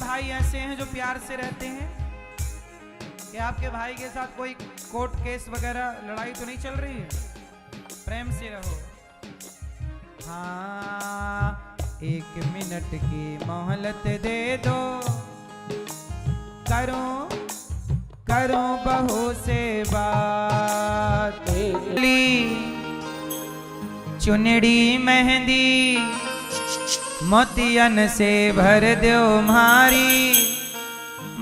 भाई ऐसे हैं जो प्यार से रहते हैं? कि आपके भाई के साथ कोई कोर्ट केस वगैरह लड़ाई तो नहीं चल रही है? प्रेम से रहो। हाँ, 1 मिनट की मोहलत दे दो, करूं बहू से बात। चुनड़ी मेहंदी मोतियन से भर दो मारी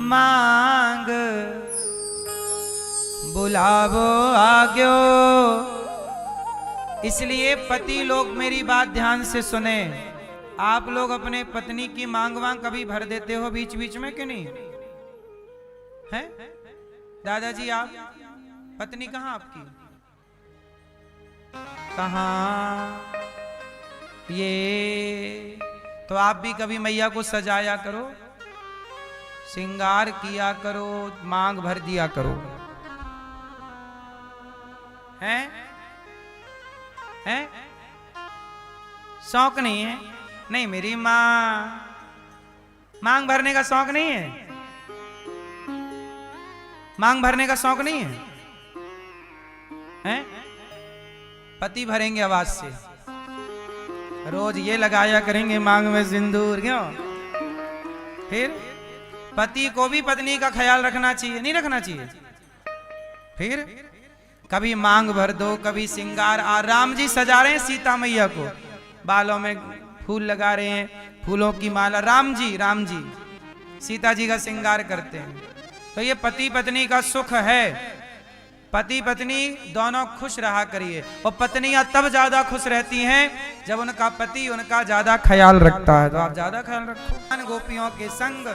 मांग, बुलावो आग्यो। इसलिए पति लोग मेरी बात ध्यान से सुने। आप लोग अपने पत्नी की मांग वांग कभी भर देते हो बीच बीच में कि नहीं है? दादाजी, आप पत्नी कहाँ आपकी? कहाँ? ये तो आप भी कभी मैया को सजाया करो, श्रृंगार किया करो, मांग भर दिया करो। हैं? हैं? शौक नहीं है? नहीं, मेरी मां मांग भरने का शौक नहीं है? मांग भरने का शौक नहीं है? हैं? पति भरेंगे आवाज से, रोज ये लगाया करेंगे मांग में सिंदूर, क्यों? फिर पति को भी पत्नी का ख्याल रखना चाहिए, नहीं रखना चाहिए? फिर कभी मांग भर दो, कभी श्रृंगार। राम जी सजा रहे हैं सीता मैया को, बालों में फूल लगा रहे हैं, फूलों की माला। राम जी सीता जी का श्रृंगार करते हैं। तो ये पति पत्नी का सुख है। पति पत्नी दोनों खुश रहा करिए। और पत्नियां तब ज्यादा खुश रहती हैं जब उनका पति उनका ज्यादा ख्याल रखता है। तो आप ज्यादा ख्याल रखो। गोपियों के संग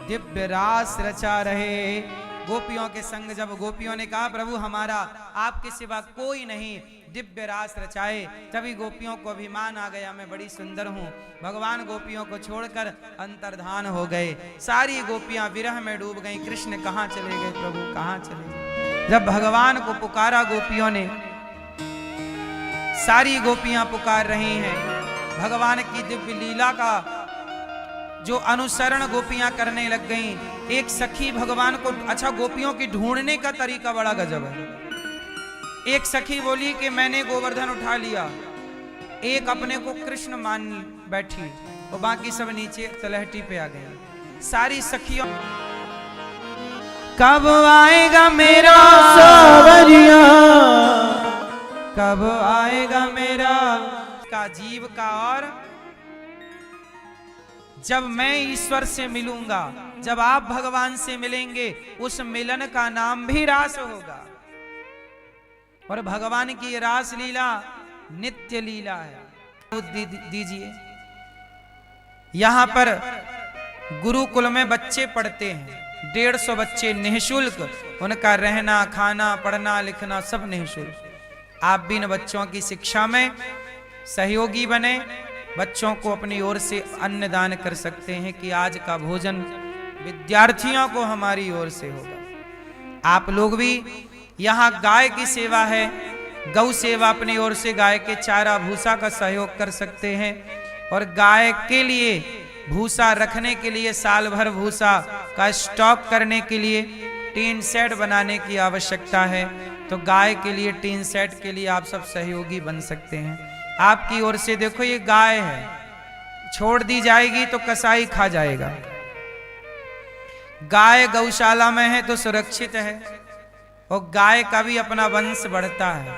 दिव्य रास रचा रहे। गोपियों के संग जब गोपियों ने कहा प्रभु हमारा आपके सिवा कोई नहीं, दिव्य रास रचाए, तभी गोपियों को अभिमान आ गया, मैं बड़ी सुंदर हूँ। भगवान गोपियों को छोड़कर अंतर्धान हो गए। सारी गोपियां विरह में डूब गईं। कृष्ण कहाँ चले गए प्रभु, कहाँ चले गए? जब भगवान को पुकारा गोपियों ने, सारी गोपियां पुकार रही हैं। भगवान की दिव्य लीला का जो अनुसरण गोपियां करने लग गईं। एक सखी भगवान को, अच्छा गोपियों की ढूंढने का तरीका बड़ा गजब है। एक सखी बोली कि मैंने गोवर्धन उठा लिया, एक अपने को कृष्ण मान बैठी और बाकी सब नीचे तलहटी पे आ गए। सारी सखियों, कब आएगा मेरा सावरिया, कब आएगा मेरा का जीव का, और जब मैं ईश्वर से मिलूंगा, जब आप भगवान से मिलेंगे, उस मिलन का नाम भी रास होगा। और भगवान की रास लीला नित्य लीला है। दीजिए, यहां पर गुरुकुल में बच्चे पढ़ते हैं, 150 बच्चे निःशुल्क। उनका रहना खाना पढ़ना लिखना सब निःशुल्क। आप भी इन बच्चों की शिक्षा में सहयोगी बने, बच्चों को अपनी ओर से अन्न दान कर सकते हैं कि आज का भोजन विद्यार्थियों को हमारी ओर से होगा। आप लोग भी, यहाँ गाय की सेवा है, गौ सेवा अपनी ओर से गाय के चारा भूसा का सहयोग कर सकते हैं। और गाय के लिए भूसा रखने के लिए, साल भर भूसा का स्टॉक करने के लिए टीन सेट बनाने की आवश्यकता है। तो गाय के लिए, टीन सेट के लिए आप सब सहयोगी बन सकते हैं। आपकी ओर से देखो, ये गाय है, छोड़ दी जाएगी तो कसाई खा जाएगा। गाय गौशाला में है तो सुरक्षित है। और गाय का भी अपना वंश बढ़ता है,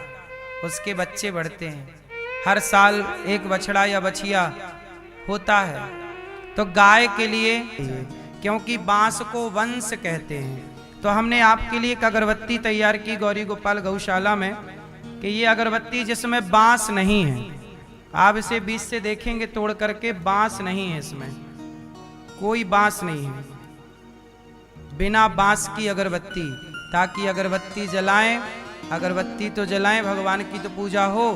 उसके बच्चे बढ़ते हैं। हर साल एक बछड़ा या बछिया होता है। तो गाय के लिए, क्योंकि बांस को वंश कहते हैं, तो हमने आपके लिए एक अगरबत्ती तैयार की गौरी गोपाल गौशाला में, कि ये अगरबत्ती जिसमें बांस नहीं है, आप इसे बीच से देखेंगे तोड़ करके, बांस नहीं है, इसमें कोई बांस नहीं है। बिना बांस की अगरबत्ती, ताकि अगरबत्ती जलाएं, अगरबत्ती तो जलाएं, भगवान की तो पूजा हो,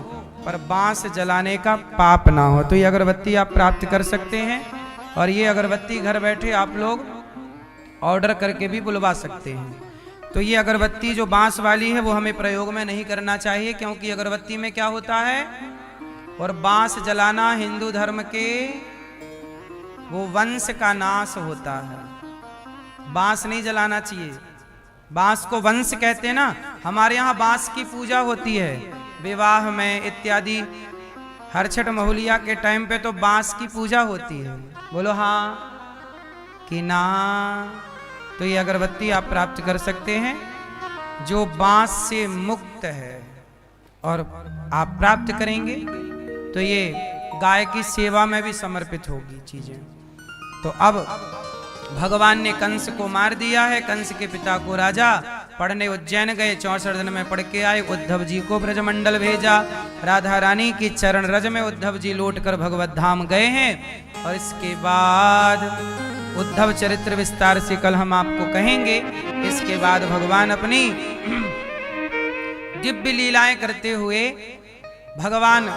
पर बांस जलाने का पाप ना हो। तो ये अगरबत्ती आप प्राप्त कर सकते हैं। और ये अगरबत्ती घर बैठे आप लोग ऑर्डर करके भी बुलवा सकते हैं। तो ये अगरबत्ती जो बांस वाली है वो हमें प्रयोग में नहीं करना चाहिए, क्योंकि अगरबत्ती में क्या होता है, और बांस जलाना हिंदू धर्म के वो वंश का नाश होता है। बांस नहीं जलाना चाहिए, बांस को वंश कहते हैं ना। हमारे यहाँ बांस की पूजा होती है विवाह में इत्यादि, हर छठ महुलिया के टाइम पे तो बांस की पूजा होती है। बोलो हाँ कि ना। तो ये अगरबत्ती आप प्राप्त कर सकते हैं जो बांस से मुक्त है, और आप प्राप्त करेंगे तो ये गाय की सेवा में भी समर्पित होगी चीजें। तो अब भगवान ने कंस को मार दिया है। कंस के पिता को राजा पढ़ने उज्जैन गए, 64 दिन में पढ़ के आए। उद्धव जी को ब्रजमंडल भेजा, राधा रानी की चरण रज में उद्धव जी लौटकर भगवत धाम गए हैं। और इसके बाद उद्धव चरित्र विस्तार से कल हम आपको कहेंगे। इसके बाद भगवान अपनी दिव्य लीलाएं करते हुए भगवान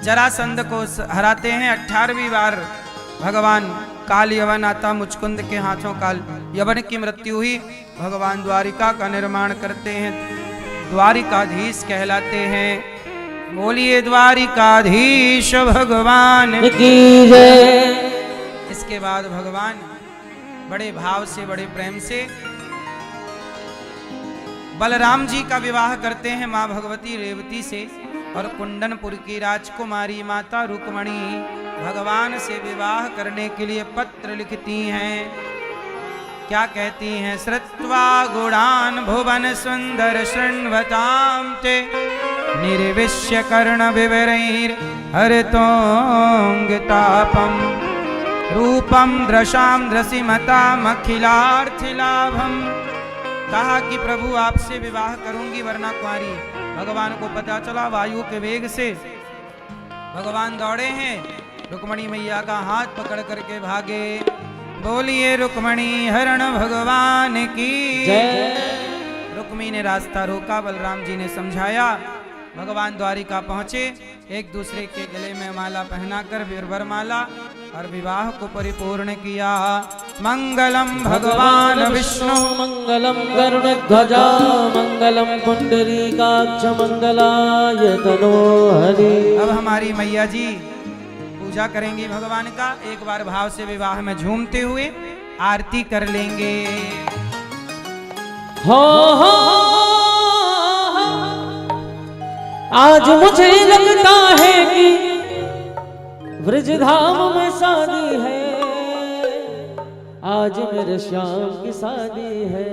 जरासंध को हराते हैं। 18वीं बार भगवान काल यवन आता, मुचकुंद के हाथों काल यवन की मृत्यु हुई। भगवान द्वारिका का निर्माण करते हैं, द्वारिकाधीश कहलाते हैं। बोलिए द्वारिकाधीश भगवान की जय। इसके बाद भगवान बड़े भाव से बड़े प्रेम से बलराम जी का विवाह करते हैं मां भगवती रेवती से। और कुंडनपुर की राजकुमारी माता रुक्मणी भगवान से विवाह करने के लिए पत्र लिखती हैं। क्या कहती हैं? श्रुत्वा गुणान भुवन सुंदर शृण्वतां ते निर्विश्य कर्ण विवरैर् हरतोंगतापम रूपम दृशाम दृशिमतामखिलार्थिलाभम। कहा कि प्रभु आपसे विवाह करूंगी वरना कुंवारी। भगवान को पता चला, वायु के वेग से भगवान दौड़े हैं, रुक्मणी मैया का हाथ पकड़ करके भागे। बोलिए रुक्मणी हरण भगवान की जय। रुक्मी ने रास्ता रोका, बलराम जी ने समझाया। भगवान द्वारिका पहुंचे, एक दूसरे के गले में माला पहनाकर वीरवर माला और विवाह को परिपूर्ण किया। मंगलम भगवान विष्णु मंगलम गरुड़ध्वजा मंगलम पुंडरीकाक्ष मंगलाय तनोहरि। अब हमारी मैया जी पूजा करेंगी भगवान का। एक बार भाव से विवाह में झूमते हुए आरती कर लेंगे। हो आज मुझे लगता है कि ब्रजधाम में शादी है, आज मेरे श्याम की शादी है।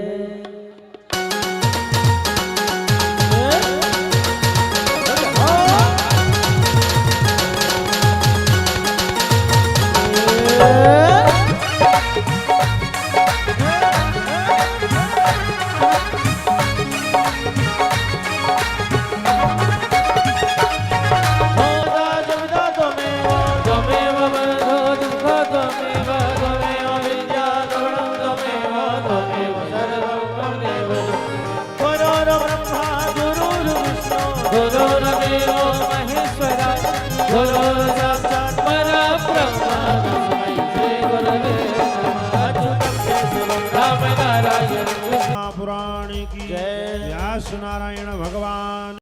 पुराण की जय। व्यास नारायण भगवान